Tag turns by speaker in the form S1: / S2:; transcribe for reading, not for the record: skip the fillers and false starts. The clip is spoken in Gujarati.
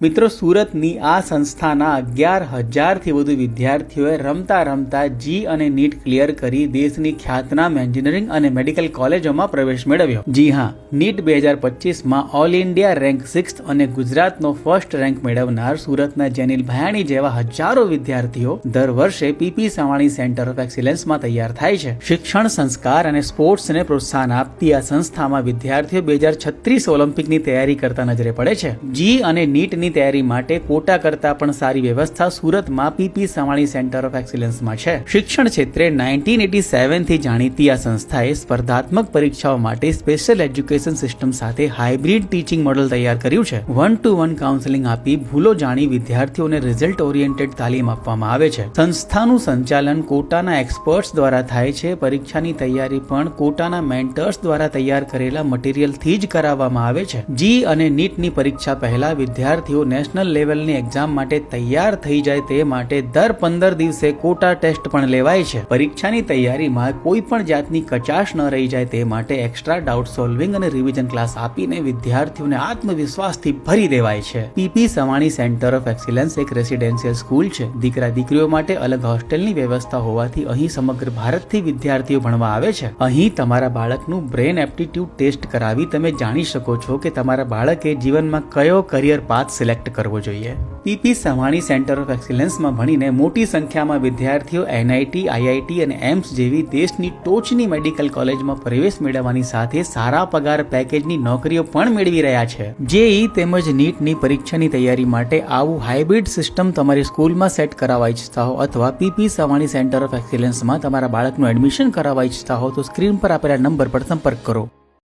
S1: મિત્રો, સુરતની આ સંસ્થાના 11,000થી વધુ વિદ્યાર્થીઓએ રમતા રમતા જી અને નીટ ક્લિયર કરી દેશની ખ્યાતનામ એન્જિનિયરિંગ અને મેડિકલ કોલેજોમાં પ્રવેશ મેળવ્યો. જી હા, નીટ 2025માં ઓલ ઇન્ડિયા રેન્ક 6 અને ગુજરાતનો ફર્સ્ટ રેન્ક મેળવનાર સુરતના જેનિલ ભયાણી જેવા હજારો વિદ્યાર્થીઓ દર વર્ષે પીપી સવાણી સેન્ટર ઓફ એક્સિલન્સમાં તૈયાર થાય છે. શિક્ષણ, સંસ્કાર અને સ્પોર્ટ્સને પ્રોત્સાહન આપતી આ સંસ્થામાં વિદ્યાર્થીઓ 2036 ઓલિમ્પિકની તૈયારી કરતા નજરે પડે છે. જી અને નીટની તૈયારી માટે કોટા કરતા પણ સારી વ્યવસ્થા સુરતમાં પીપી સવાણી સેન્ટર ઓફ એક્સિલન્સમાં છે. શિક્ષણ ક્ષેત્રે 1987 થી જાણીતી આ સંસ્થાએ સ્પર્ધાત્મક પરીક્ષાઓ માટે સ્પેશિયલ એજ્યુકેશન સિસ્ટમ સાથે હાઇબ્રિડ ટીચિંગ મોડેલ તૈયાર કર્યું છે. 1-to-1 કાઉન્સેલિંગ આપી ભૂલો જાણી વિદ્યાર્થીઓને રિઝલ્ટ ઓરિએન્ટેડ તાલીમ આપવામાં આવે છે. સંસ્થાનું સંચાલન કોટાના એક્સપર્ટ્સ દ્વારા થાય છે. પરીક્ષાની તૈયારી પણ કોટાના મેન્ટર્સ દ્વારા તૈયાર કરેલા મટીરિયલથી જ કરાવવામાં આવે છે. જી અને નીટની પરીક્ષા પહેલા વિદ્યાર્થીઓ નેશનલ લેવલની એક્ઝામ માટે તૈયાર થઈ જાય તે માટે દર 15 દિવસે કોટા ટેસ્ટ પણ લેવાય છે. પરીક્ષાની તૈયારીમાં કોઈ પણ જાતની કચાશ ન રહી જાય તે માટે એક્સ્ટ્રા ડાઉટ સોલ્વિંગ અને રિવિઝન ક્લાસ આપીને વિદ્યાર્થીઓને આત્મવિશ્વાસથી ભરી દેવાય છે. PP Savani centre of excellence એક રેસિડેન્શિયલ સ્કૂલ છે. દીકરા દીકરીઓ માટે અલગ હોસ્ટેલની વ્યવસ્થા હોવાથી અહીં સમગ્ર ભારતથી વિદ્યાર્થીઓ ભણવા આવે છે. અહીં તમારા બાળકનું બ્રેન એપ્ટિટ્યુડ ટેસ્ટ કરાવી તમે જાણી શકો છો કે તમારા બાળકે જીવનમાં કયો કરિયર પાથ સિલેક્ટ કરવો જોઈએ. પીપી સવાણી સેન્ટર ઓફ એક્સિલન્સમાં ભણીને મોટી સંખ્યામાં વિદ્યાર્થીઓ એનઆઈટી, આઈઆઈટી અને એમ્સ જેવી દેશની ટોચની મેડિકલ કોલેજમાં પ્રવેશ મેળવવાની સાથે સારા પગાર પેકેજની નોકરીઓ પણ મેળવી રહ્યા છે. જેઈ તેમજ નીટની પરીક્ષાની તૈયારી માટે આવું હાઇબ્રિડ સિસ્ટમ તમારી સ્કૂલમાં સેટ કરાવવા ઈચ્છતા હો અથવા પીપી સવાણી સેન્ટર ઓફ એક્સિલન્સમાં તમારા બાળકનું એડમિશન કરાવવા ઈચ્છતા હો તો સ્ક્રીન પર આપેલા નંબર પર સંપર્ક કરો.